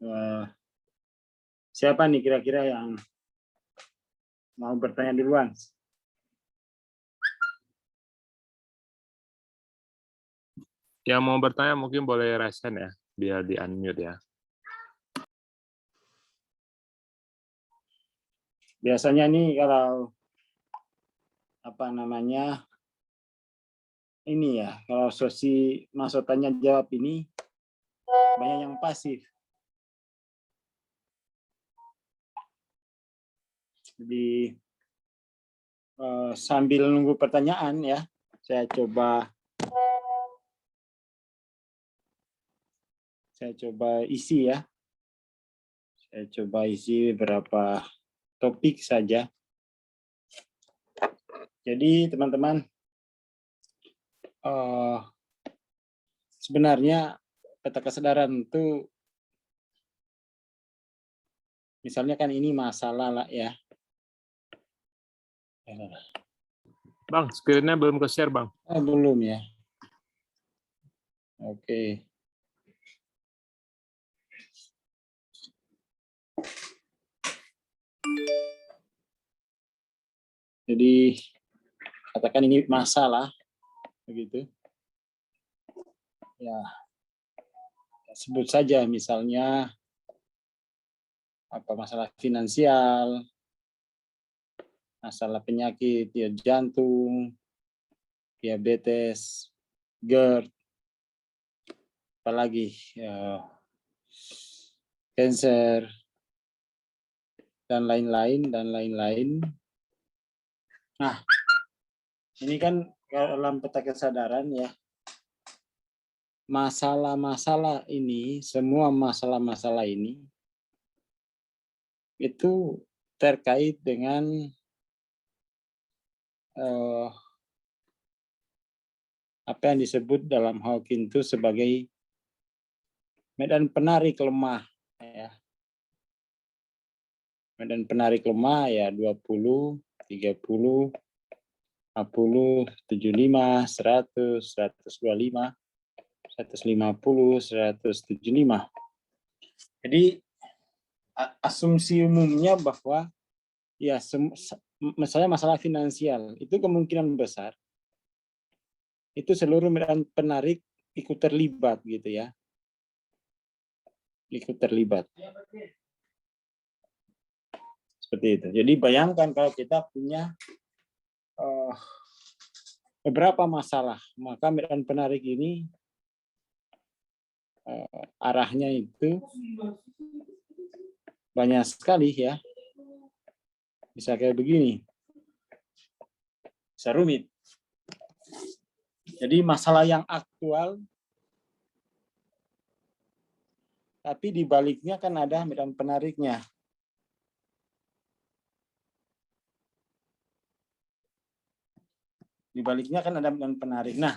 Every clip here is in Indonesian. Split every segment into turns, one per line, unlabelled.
Eh, Siapa nih kira-kira yang mau bertanya duluan?
Yang mau bertanya mungkin boleh raise hand ya, biar di unmute ya.
Biasanya nih kalau apa namanya ini ya, kalau sesi masuk tanya jawab ini banyak yang pasif. Jadi sambil nunggu pertanyaan ya, saya coba isi ya. Saya coba isi beberapa topik saja. Jadi teman-teman, sebenarnya peta kesadaran itu, misalnya kan ini masalah lah ya.
Bang, screen-nya belum ke-share, Bang.
Belum ya. Oke. Jadi katakan ini masalah begitu. Ya, sebut saja misalnya apa masalah finansial, masalah penyakit ya jantung, diabetes, GERD, apalagi ya, cancer dan lain-lain. Nah, ini kan dalam peta kesadaran ya. Masalah-masalah ini, semua masalah-masalah ini itu terkait dengan apa yang disebut dalam Hawking itu sebagai medan penarik lemah ya. Medan penarik lemah ya 20, 30, 50, 75, 100, 125, 150, 175. Jadi asumsi umumnya bahwa ya misalnya masalah finansial itu kemungkinan besar itu seluruh medan penarik ikut terlibat gitu ya. Ikut terlibat. Seperti itu. Jadi bayangkan kalau kita punya beberapa masalah, maka medan penarik ini arahnya itu banyak sekali ya. Bisa kayak begini. Bisa rumit. Jadi masalah yang aktual, tapi di baliknya kan ada medan penariknya. Di baliknya kan ada medan penarik. Nah,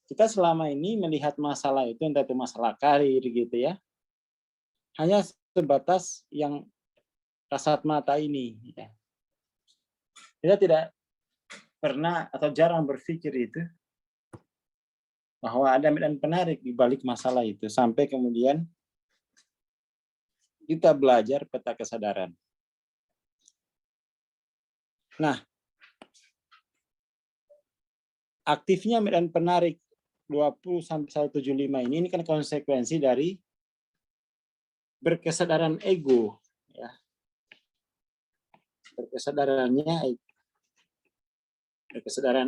kita selama ini melihat masalah itu, entah itu masalah karir gitu ya, hanya sebatas yang kasat mata ini. Ya. Kita tidak pernah atau jarang berpikir itu, bahwa ada medan penarik di balik masalah itu, sampai kemudian kita belajar peta kesadaran. Nah, aktifnya medan penarik 20 sampai 175 ini kan konsekuensi dari berkesadaran ego ya. Berkesadaran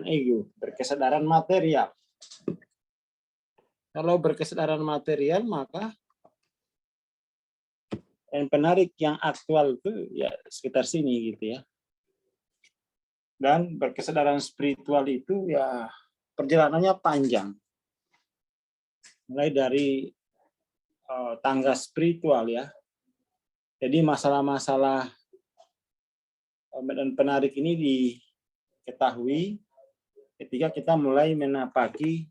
ego, berkesadaran material. Kalau berkesadaran material maka medan penarik yang aktual itu ya sekitar sini gitu ya. Dan berkesadaran spiritual itu ya perjalanannya panjang. Mulai dari tangga spiritual ya. Jadi masalah-masalah medan penarik ini diketahui ketika kita mulai menapaki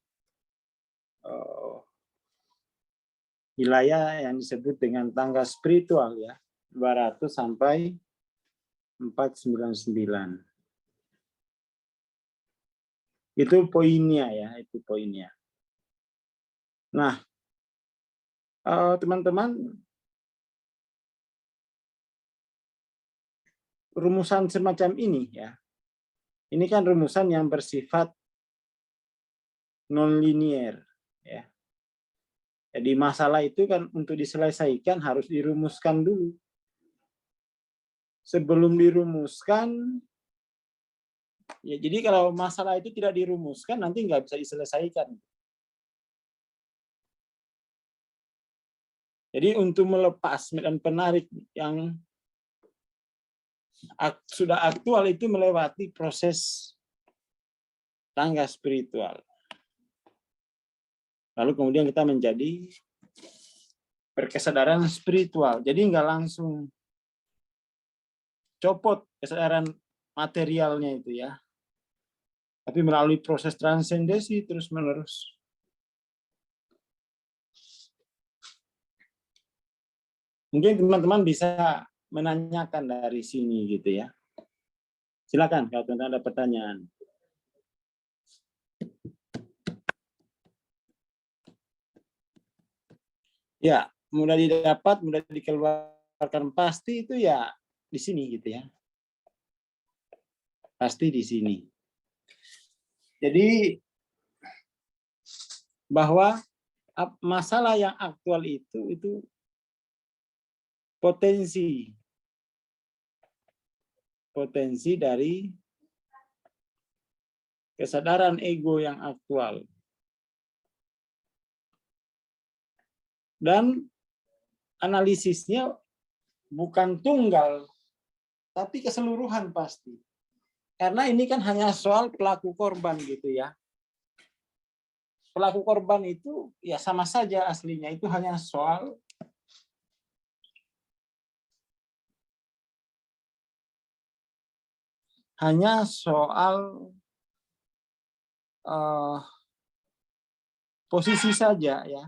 wilayah yang disebut dengan tangga spiritual ya, 200 sampai 499. Itu poinnya ya, itu poinnya. Nah, teman-teman rumusan semacam ini ya. Ini kan rumusan yang bersifat non-linear ya. Jadi masalah itu kan untuk diselesaikan harus dirumuskan dulu. Sebelum dirumuskan, ya jadi kalau masalah itu tidak dirumuskan nanti nggak bisa diselesaikan. Jadi untuk melepas medan penarik yang sudah aktual itu melewati proses tangga spiritual. Lalu kemudian kita menjadi berkesadaran spiritual. Jadi nggak langsung copot kesadaran materialnya itu ya. Tapi melalui proses transendensi terus-menerus. Mungkin teman-teman bisa menanyakan dari sini gitu ya. Silakan kalau teman-teman ada pertanyaan. Ya, mudah didapat, mudah dikeluarkan pasti itu ya di sini gitu ya. Pasti di sini. Jadi bahwa masalah yang aktual itu potensi dari kesadaran ego yang aktual. Dan analisisnya bukan tunggal, tapi keseluruhan pasti. Karena ini kan hanya soal pelaku korban gitu ya. Pelaku korban itu ya sama saja aslinya, itu hanya soal posisi saja ya.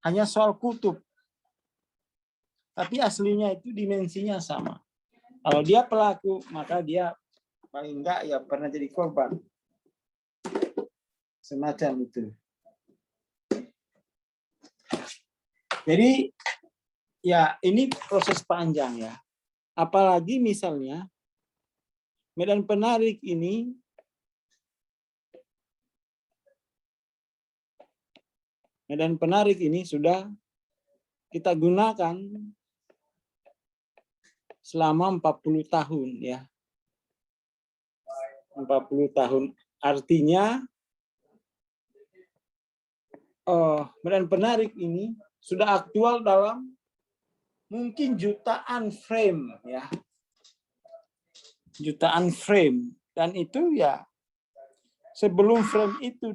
Hanya soal kutub. Tapi aslinya itu dimensinya sama. Kalau dia pelaku, maka dia paling enggak ya pernah jadi korban. Semacam itu. Jadi ya ini proses panjang ya. Apalagi misalnya medan penarik ini sudah kita gunakan selama 40 tahun ya. 40 tahun. Artinya medan penarik ini sudah aktual dalam mungkin jutaan frame ya. Jutaan frame, dan itu ya sebelum frame itu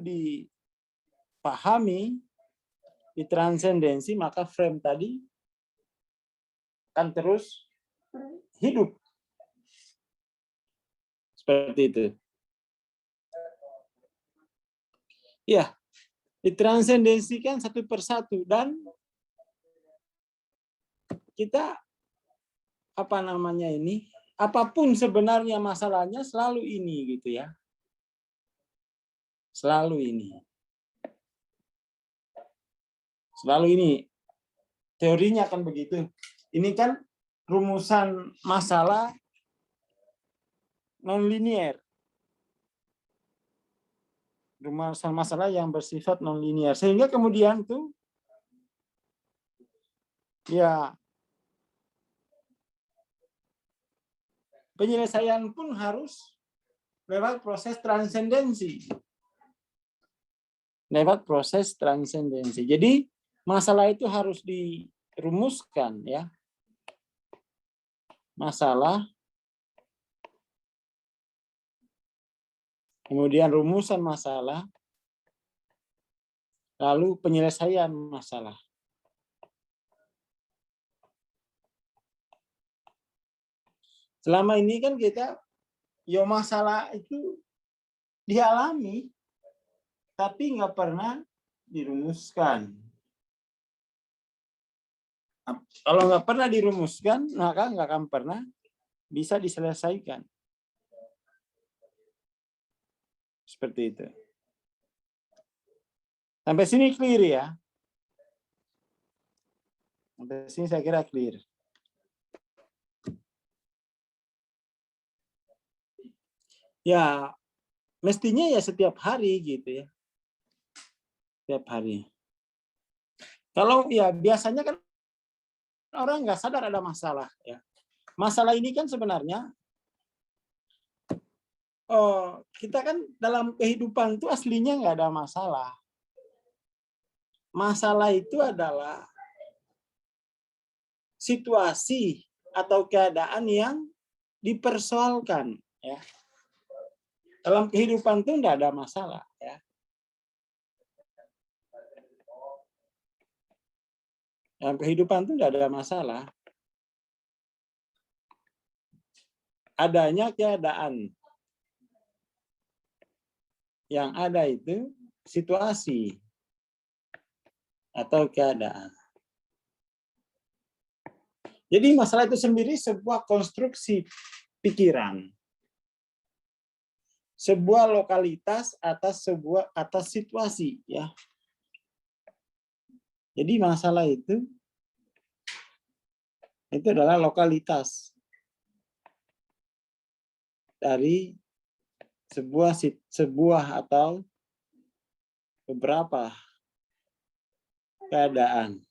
dipahami, ditransendensi, maka frame tadi akan terus hidup. Seperti itu. Ya, ditransendensikan satu persatu, dan kita apapun sebenarnya masalahnya selalu ini gitu ya. Selalu ini. Selalu ini. Teorinya akan begitu. Ini kan rumusan masalah non-linear. Rumusan masalah yang bersifat non-linear. Sehingga kemudian tuh ya penyelesaian pun harus lewat proses transendensi. Lewat proses transendensi. Jadi masalah itu harus dirumuskan ya. Masalah, kemudian rumusan masalah, lalu penyelesaian masalah. Selama ini kan kita masalah itu dialami, tapi nggak pernah dirumuskan. Kalau nggak pernah dirumuskan, maka nggak akan pernah bisa diselesaikan. Seperti itu. Sampai sini clear ya. Sampai sini saya kira clear. Ya, mestinya ya setiap hari gitu ya. Setiap hari. Kalau ya biasanya kan orang nggak sadar ada masalah ya. Masalah ini kan sebenarnya kita kan dalam kehidupan itu aslinya nggak ada masalah. Masalah itu adalah situasi atau keadaan yang dipersoalkan ya. Dalam kehidupan itu nggak ada masalah ya. Dalam kehidupan itu nggak ada masalah. Adanya keadaan. Yang ada itu situasi atau keadaan. Jadi masalah itu sendiri sebuah konstruksi pikiran. Sebuah lokalitas atas situasi ya. Jadi masalah itu adalah lokalitas dari sebuah atau beberapa keadaan.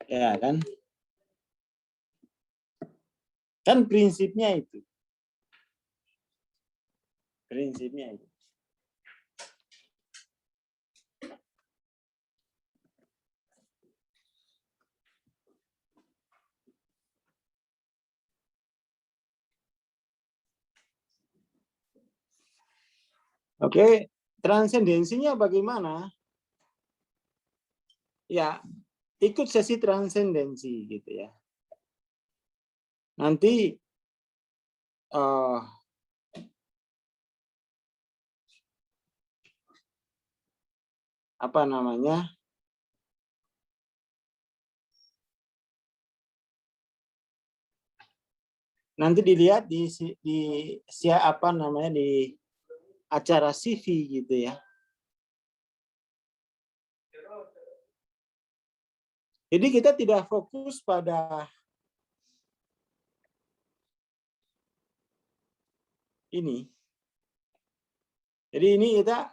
Ya kan? Kan prinsipnya itu. Prinsipnya itu. Oke, transendensinya bagaimana? Ya, ikut sesi transendensi gitu ya. Nanti apa namanya? Nanti dilihat di apa namanya di acara CV gitu ya. Jadi kita tidak fokus pada ini. Jadi ini kita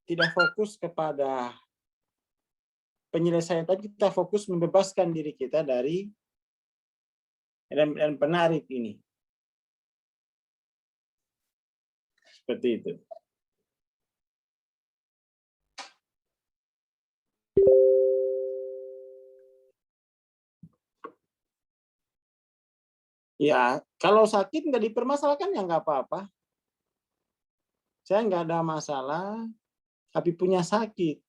tidak fokus kepada penyelesaian, tapi kita fokus membebaskan diri kita dari dan penarik ini. Seperti itu. Ya, kalau sakit nggak dipermasalahkan ya nggak apa-apa. Saya nggak ada masalah, tapi punya sakit.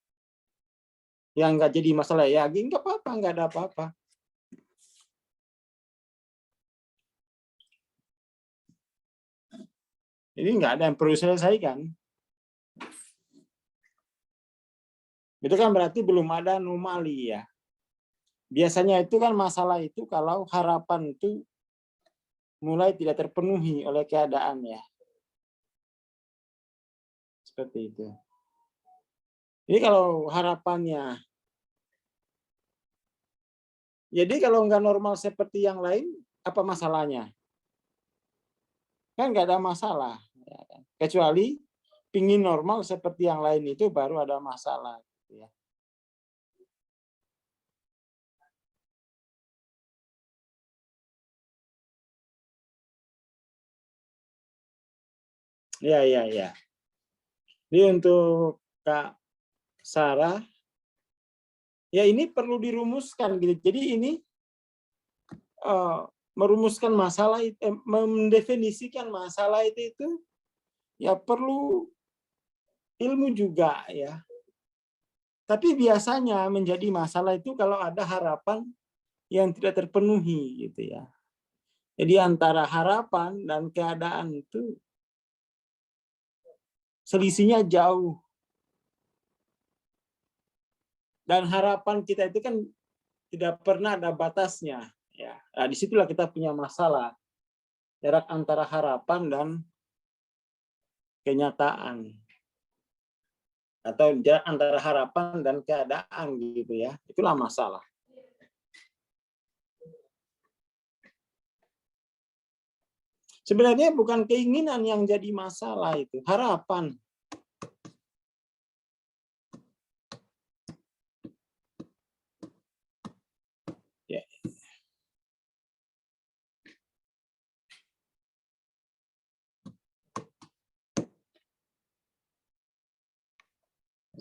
Yang nggak jadi masalah ya, nggak apa-apa, nggak ada apa-apa. Jadi nggak ada yang perlu selesaikan. Itu kan berarti belum ada anomali ya. Biasanya itu kan masalah itu kalau harapan itu mulai tidak terpenuhi oleh keadaan ya. Seperti itu. Jadi kalau harapannya, jadi kalau nggak normal seperti yang lain, apa masalahnya? Kan nggak ada masalah. Kecuali pingin normal seperti yang lain itu baru ada masalah. Ya. Jadi untuk Kak Sarah, ya ini perlu dirumuskan gitu. Jadi ini merumuskan masalah, mendefinisikan masalah itu ya perlu ilmu juga ya. Tapi biasanya menjadi masalah itu kalau ada harapan yang tidak terpenuhi gitu ya. Jadi antara harapan dan keadaan itu selisihnya jauh. Dan harapan kita itu kan tidak pernah ada batasnya. Ya, nah, disitulah kita punya masalah. Jarak antara harapan dan kenyataan. Atau jarak antara harapan dan keadaan gitu ya. Itulah masalah. Sebenarnya bukan keinginan yang jadi masalah itu, harapan. Ya.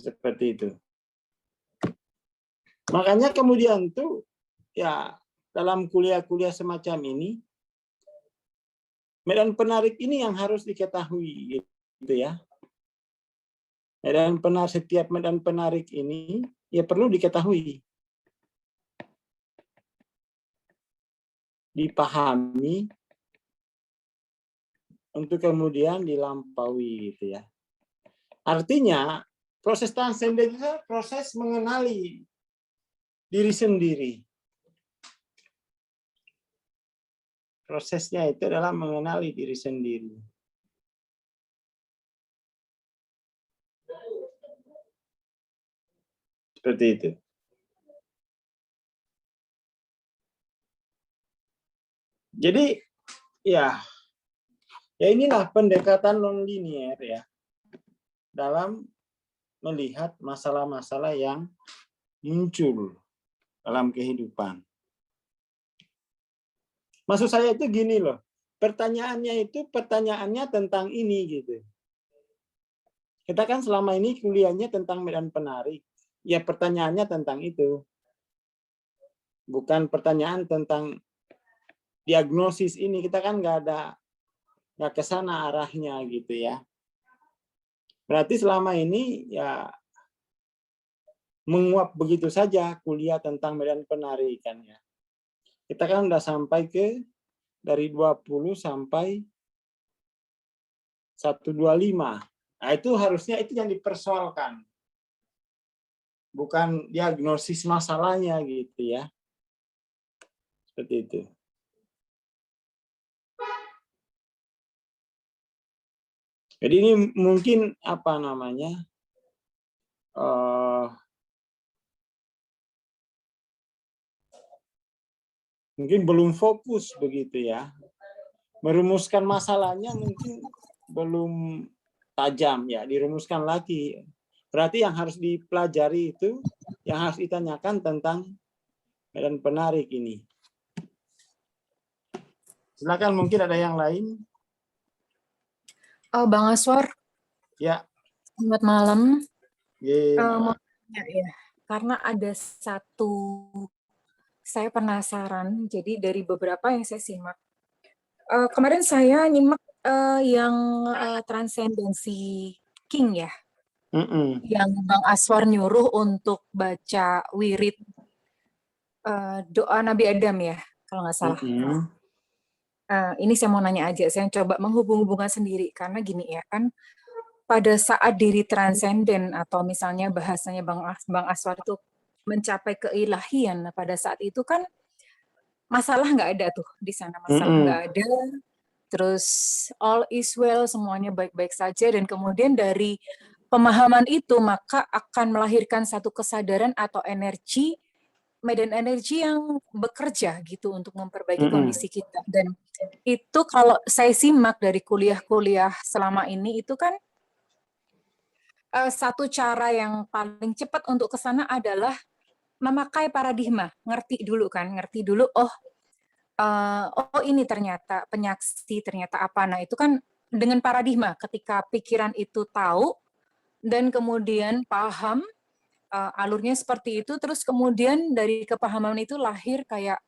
Seperti itu. Makanya kemudian tuh ya dalam kuliah-kuliah semacam ini medan penarik ini yang harus diketahui gitu ya. Setiap medan penarik ini ya perlu diketahui, dipahami untuk kemudian dilampaui gitu ya. Artinya proses transenden itu proses mengenali diri sendiri. Prosesnya itu adalah mengenali diri sendiri. Seperti itu. Jadi ya inilah pendekatan non-linier ya dalam melihat masalah-masalah yang muncul dalam kehidupan. Maksud saya itu gini loh, pertanyaannya tentang ini gitu. Kita kan selama ini kuliahnya tentang medan penarik, ya pertanyaannya tentang itu. Bukan pertanyaan tentang diagnosis ini, kita kan nggak ke sana arahnya gitu ya. Berarti selama ini ya menguap begitu saja kuliah tentang medan penarikan ya. Kita kan udah sampai ke dari 20 sampai 125. Nah, itu harusnya itu yang dipersoalkan. Bukan diagnosis masalahnya gitu ya. Seperti itu. Jadi ini mungkin apa namanya? Mungkin belum fokus begitu ya. Merumuskan masalahnya mungkin belum tajam ya, dirumuskan lagi. Berarti yang harus dipelajari itu, yang harus ditanyakan tentang medan penarik ini. Silakan, mungkin ada yang lain.
Bang Aswar,
Ya.
selamat malam.
Malam.
Ya, karena ada satu, saya penasaran, jadi dari beberapa yang saya simak. Kemarin saya nyimak yang Transcendency King ya, yang Bang Aswar nyuruh untuk baca wirid doa Nabi Adam ya, kalau nggak salah. Ini saya mau nanya aja, saya coba menghubung-hubungkan sendiri, karena gini ya kan, pada saat diri transenden atau misalnya bahasanya Bang Aswar itu mencapai keilahian, pada saat itu kan masalah nggak ada tuh di sana, masalah nggak ada, terus all is well, semuanya baik-baik saja, dan kemudian dari pemahaman itu maka akan melahirkan satu kesadaran atau energi, medan energi yang bekerja gitu untuk memperbaiki kondisi kita. Dan itu kalau saya simak dari kuliah-kuliah selama ini itu kan satu cara yang paling cepat untuk ke sana adalah memakai paradigma, ngerti dulu, oh ini ternyata penyaksi, ternyata apa. Nah, itu kan dengan paradigma, ketika pikiran itu tahu dan kemudian paham alurnya seperti itu, terus kemudian dari kepahaman itu lahir kayak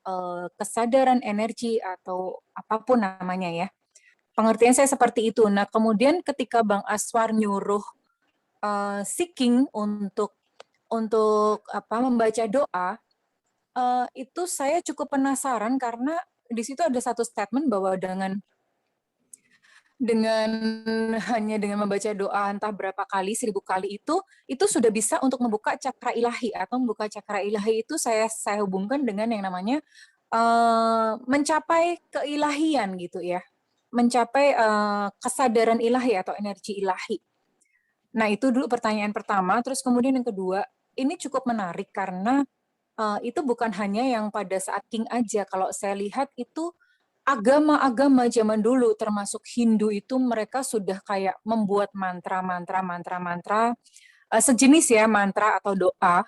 kesadaran energi atau apapun namanya ya. Pengertian saya seperti itu. Nah, kemudian ketika Bang Aswar nyuruh seeking untuk membaca doa, itu saya cukup penasaran karena di situ ada satu statement bahwa hanya dengan membaca doa entah berapa kali, 1000 kali itu sudah bisa untuk membuka cakra ilahi, atau membuka cakra ilahi itu saya hubungkan dengan yang namanya mencapai keilahian gitu ya, mencapai kesadaran ilahi atau energi ilahi. Nah, itu dulu pertanyaan pertama. Terus kemudian yang kedua, ini cukup menarik karena itu bukan hanya yang pada saat King aja. Kalau saya lihat itu agama-agama zaman dulu termasuk Hindu itu mereka sudah kayak membuat mantra sejenis ya mantra atau doa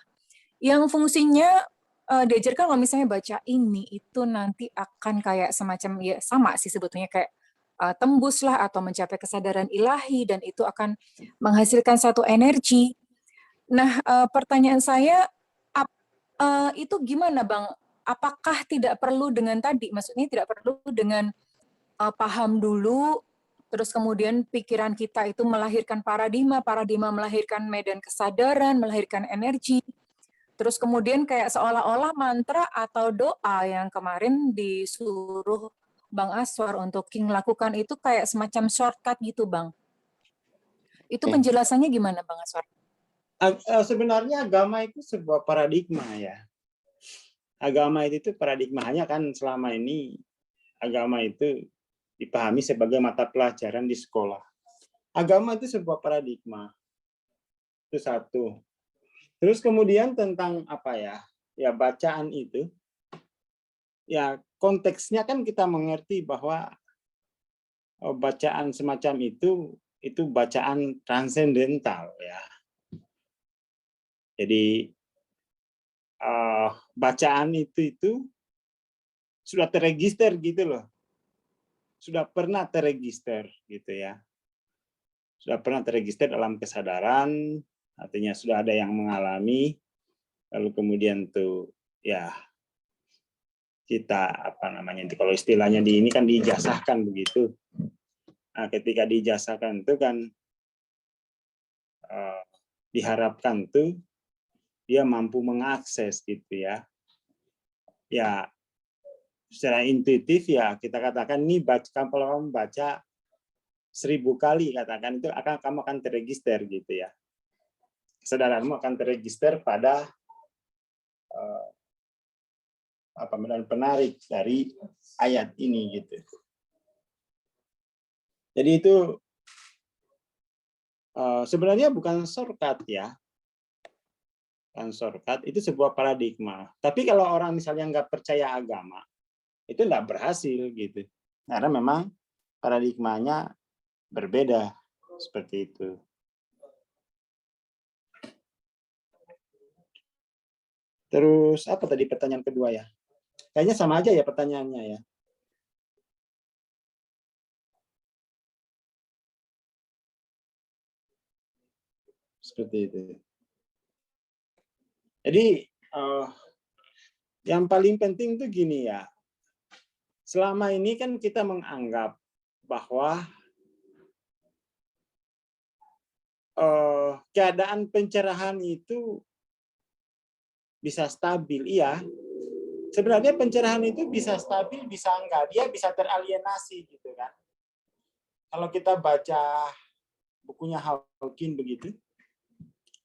yang fungsinya diajarkan kalau misalnya baca ini itu nanti akan kayak semacam ya sama sih sebetulnya kayak tembus lah atau mencapai kesadaran ilahi dan itu akan menghasilkan satu energi. Nah, pertanyaan saya itu gimana Bang? Apakah tidak perlu dengan tadi, maksudnya tidak perlu dengan paham dulu, terus kemudian pikiran kita itu melahirkan paradigma melahirkan medan kesadaran, melahirkan energi, terus kemudian kayak seolah-olah mantra atau doa yang kemarin disuruh Bang Aswar untuk King lakukan itu kayak semacam shortcut gitu Bang. Itu penjelasannya gimana Bang Aswar?
Sebenarnya agama itu sebuah paradigma ya. Agama itu paradigmanya kan selama ini agama itu dipahami sebagai mata pelajaran di sekolah. Agama itu sebuah paradigma. Itu satu. Terus kemudian tentang apa ya? Ya bacaan itu. Ya konteksnya kan kita mengerti bahwa bacaan semacam itu bacaan transendental ya. Jadi bacaan itu sudah terregister gitu loh, sudah pernah terregister gitu ya, sudah pernah terregister dalam kesadaran, artinya sudah ada yang mengalami, lalu kemudian tuh ya kita apa namanya kalau istilahnya di ini kan diijazahkan begitu. Nah, ketika diijazahkan itu kan diharapkan tuh dia mampu mengakses gitu ya. Ya secara intuitif ya kita katakan ini kalau kamu baca 1000 kali katakan itu kamu akan terregister gitu ya. Kesadaranmu akan terregister pada medan penarik dari ayat ini gitu. Jadi itu sebenarnya bukan shortcut ya. Bukan shortcut, itu sebuah paradigma. Tapi kalau orang misalnya nggak percaya agama, itu nggak berhasil gitu. Karena memang paradigmanya berbeda seperti itu. Terus apa tadi pertanyaan kedua ya? Kayaknya sama aja ya pertanyaannya ya. Seperti itu. Jadi yang paling penting tuh gini ya. Selama ini kan kita menganggap bahwa keadaan pencerahan itu bisa stabil, iya. Sebenarnya pencerahan itu bisa stabil, bisa enggak. Dia bisa teralienasi gitu kan. Kalau kita baca bukunya Hawking begitu,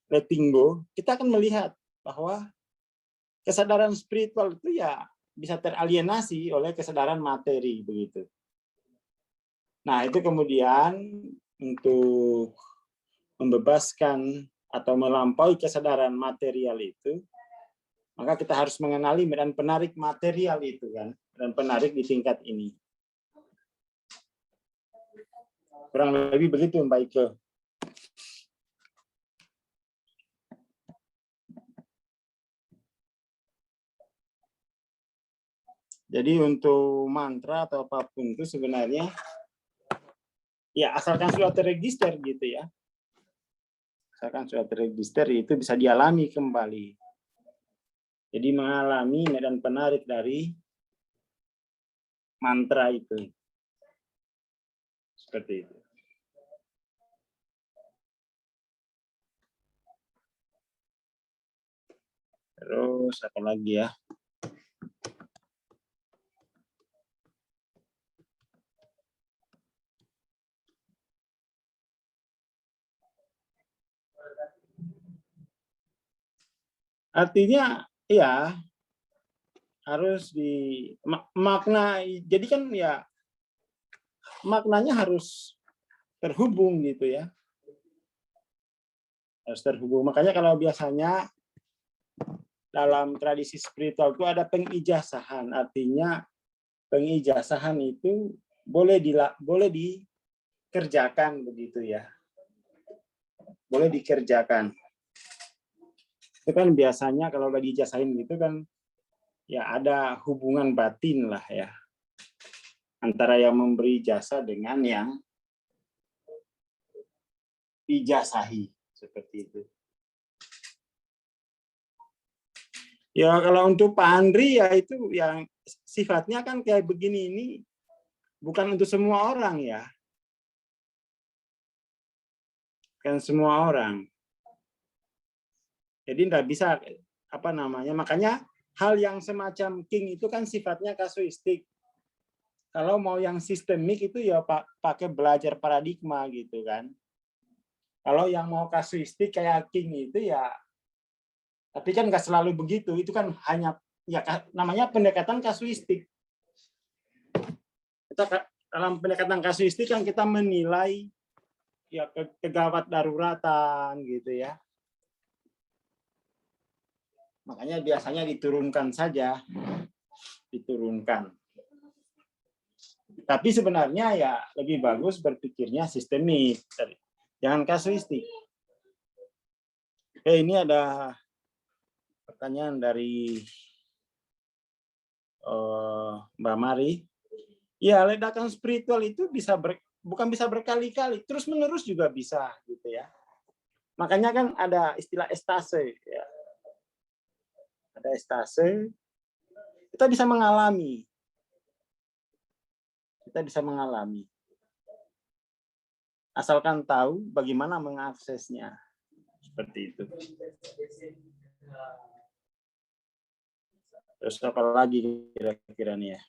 Letting Go, kita akan melihat bahwa kesadaran spiritual itu ya bisa teralienasi oleh kesadaran materi begitu. Nah, itu kemudian untuk membebaskan atau melampaui kesadaran material itu, maka kita harus mengenali medan penarik material itu kan, medan penarik di tingkat ini. Kurang lebih begitu Mbak Ike. Jadi untuk mantra atau apapun itu sebenarnya ya asalkan sudah terregister gitu ya. Asalkan sudah terregister itu bisa dialami kembali. Jadi mengalami medan penarik dari mantra itu. Seperti itu. Terus apa lagi ya? Artinya ya harus di makna, jadi kan ya maknanya harus terhubung gitu ya. Harus terhubung. Makanya kalau biasanya dalam tradisi spiritual itu ada pengijazahan, artinya pengijazahan itu boleh dikerjakan begitu ya. Boleh dikerjakan. Itu kan biasanya kalau lagi ijazahin gitu kan ya ada hubungan batin lah ya antara yang memberi jasa dengan yang dijazahi seperti itu. Ya kalau untuk Pak Andri ya itu yang sifatnya kan kayak begini ini bukan untuk semua orang ya. Kan semua orang. Jadi tidak bisa apa namanya, makanya hal yang semacam king itu kan sifatnya kasuistik. Kalau mau yang sistemik itu ya pakai belajar paradigma gitu kan. Kalau yang mau kasuistik kayak king itu ya, tapi kan nggak selalu begitu. Itu kan hanya ya namanya pendekatan kasuistik. Kita dalam pendekatan kasuistik kan kita menilai ya kegawat daruratan gitu ya. Makanya biasanya diturunkan saja, diturunkan. Tapi sebenarnya ya lebih bagus berpikirnya sistemik, jangan kasuistik. Oke, ini ada pertanyaan dari Mbak Mari. Ya, ledakan spiritual itu bisa bukan bisa berkali-kali, terus menerus juga bisa gitu ya. Makanya kan ada istilah estase ya. Ada estase, kita bisa mengalami. Kita bisa mengalami. Asalkan tahu bagaimana mengaksesnya. Seperti itu. Terus apa lagi kira-kira nih ya?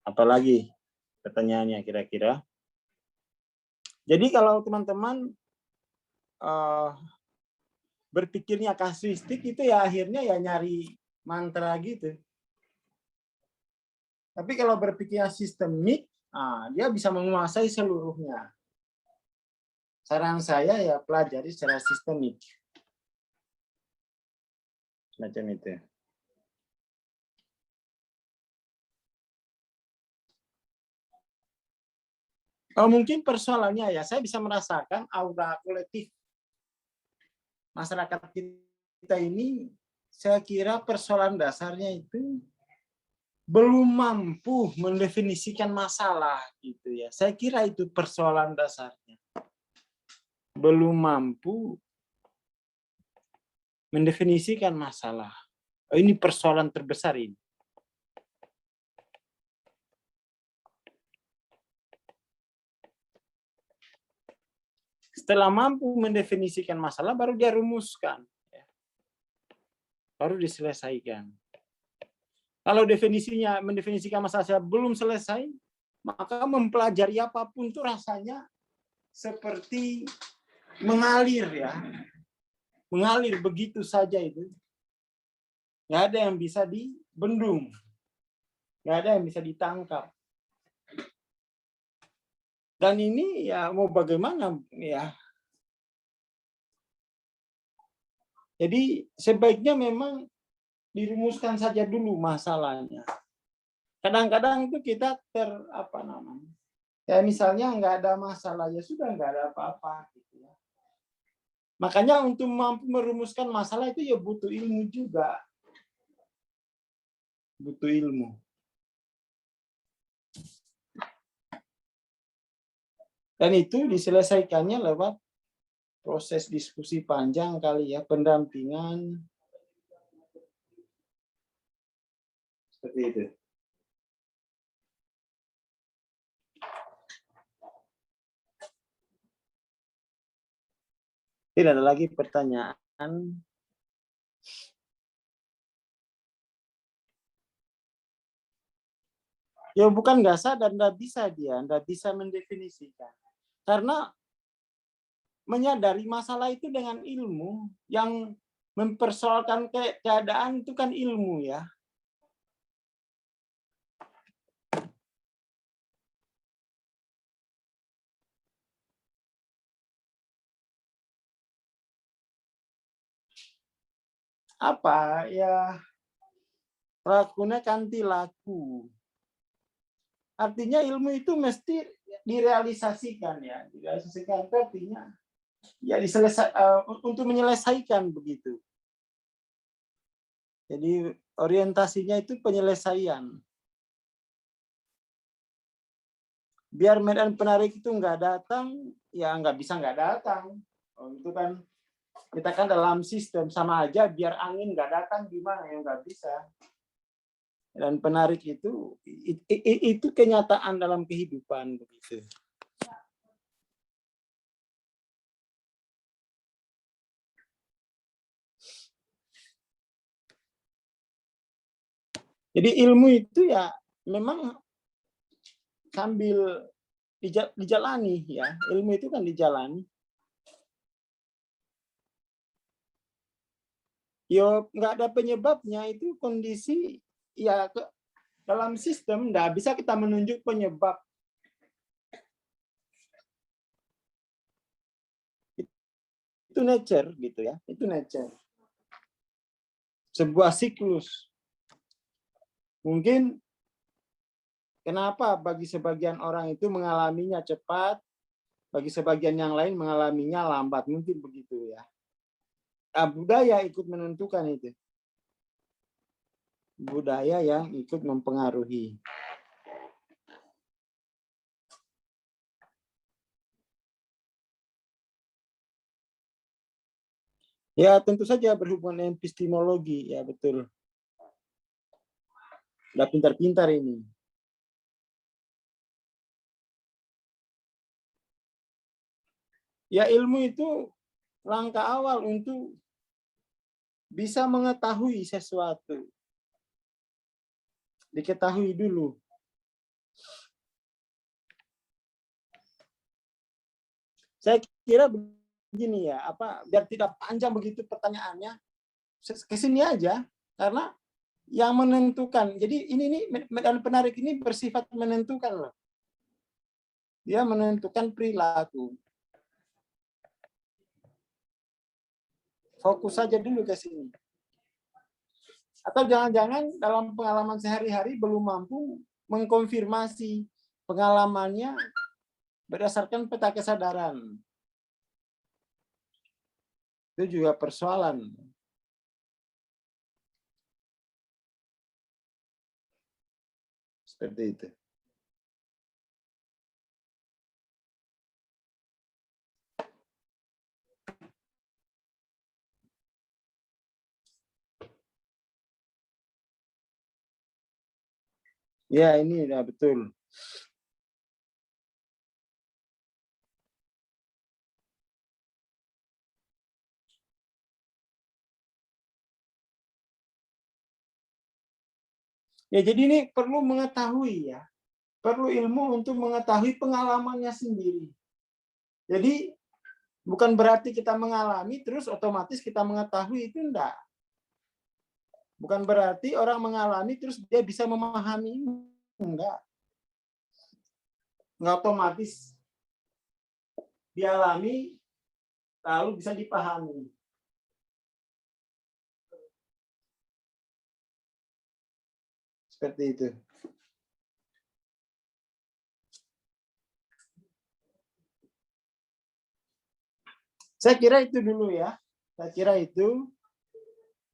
Apalagi pertanyaannya kira-kira? Jadi kalau teman-teman berpikirnya kasuistik itu ya akhirnya ya nyari mantra gitu. Tapi kalau berpikirnya sistemik, dia bisa menguasai seluruhnya. Saran saya ya pelajari secara sistemik. Macam itu. Oh, mungkin persoalannya ya, saya bisa merasakan aura kolektif masyarakat kita ini, saya kira persoalan dasarnya itu belum mampu mendefinisikan masalah gitu ya. Saya kira itu persoalan dasarnya. Belum mampu mendefinisikan masalah. Oh, ini persoalan terbesar ini. Setelah mampu mendefinisikan masalah, baru dia rumuskan. Baru diselesaikan. Kalau mendefinisikan masalah belum selesai, maka mempelajari apapun itu rasanya seperti mengalir ya. Mengalir begitu saja itu. Nggak ada yang bisa dibendung. Nggak ada yang bisa ditangkap. Dan ini ya mau bagaimana ya. Jadi sebaiknya memang dirumuskan saja dulu masalahnya. Kadang-kadang itu kita kayak misalnya nggak ada masalah, ya sudah nggak ada apa-apa. Gitu ya. Makanya untuk mampu merumuskan masalah itu ya butuh ilmu juga. Butuh ilmu. Dan itu diselesaikannya lewat proses diskusi panjang kali ya, pendampingan. Seperti itu. Tidak ada lagi pertanyaan. Ya bukan nggak sadar, nggak bisa mendefinisikan. Karena menyadari masalah itu dengan ilmu, yang mempersoalkan keadaan itu kan ilmu ya. apa ya, prakune kanthi laku. Artinya ilmu itu mesti direalisasikan ya. Direalisasikan itu artinya ya untuk menyelesaikan begitu. Jadi orientasinya itu penyelesaian. Biar medan penarik itu nggak datang, ya nggak bisa nggak datang. Itu kan kita kan dalam sistem sama aja. Biar angin nggak datang gimana ya, nggak bisa. Dan penarik itu kenyataan dalam kehidupan begitu. Jadi ilmu itu ya memang sambil dijalani ya. Ilmu itu kan dijalani. Yo nggak ada penyebabnya, itu kondisi ya dalam sistem nggak bisa kita menunjuk penyebab. Itu nature gitu ya, itu nature. Sebuah siklus. Mungkin kenapa bagi sebagian orang itu mengalaminya cepat, bagi sebagian yang lain mengalaminya lambat, mungkin begitu ya. Budaya ikut menentukan itu. Budaya yang ikut mempengaruhi. Ya tentu saja berhubungan dengan epistemologi, ya betul. Udah pintar-pintar ini. Ya ilmu itu langkah awal untuk bisa mengetahui sesuatu. Diketahui dulu. Saya kira begini ya, biar tidak panjang begitu pertanyaannya, ke sini aja, karena yang menentukan. Jadi ini medan penarik ini bersifat menentukan loh. Dia menentukan perilaku. Fokus saja dulu ke sini. Atau jangan-jangan dalam pengalaman sehari-hari belum mampu mengkonfirmasi pengalamannya berdasarkan peta kesadaran. Itu juga persoalan. Seperti itu. Ya, ini ya betul. Ya, jadi ini perlu mengetahui ya. Perlu ilmu untuk mengetahui pengalamannya sendiri. Jadi bukan berarti kita mengalami terus otomatis kita mengetahui, itu enggak. Bukan berarti orang mengalami terus dia bisa memahami, enggak. Enggak otomatis dialami lalu bisa dipahami. Seperti itu. Saya kira itu dulu ya. Saya kira itu.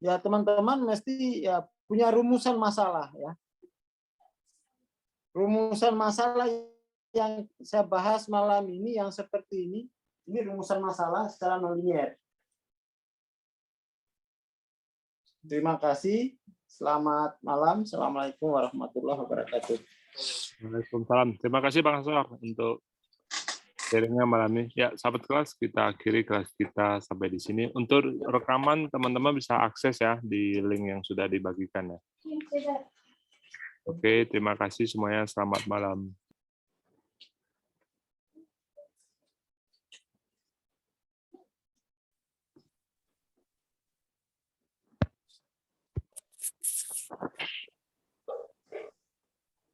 Ya teman-teman mesti ya punya rumusan masalah ya. Rumusan masalah yang saya bahas malam ini yang seperti ini rumusan masalah secara nonlinear. Terima kasih. Selamat malam. Assalamualaikum warahmatullahi wabarakatuh.
Waalaikumsalam. Terima kasih Bang Asor untuk sharingnya malam ini. Ya, sahabat kelas, kita akhiri kelas kita sampai di sini. Untuk rekaman, teman-teman bisa akses ya di link yang sudah dibagikan ya. Oke, terima kasih semuanya. Selamat malam.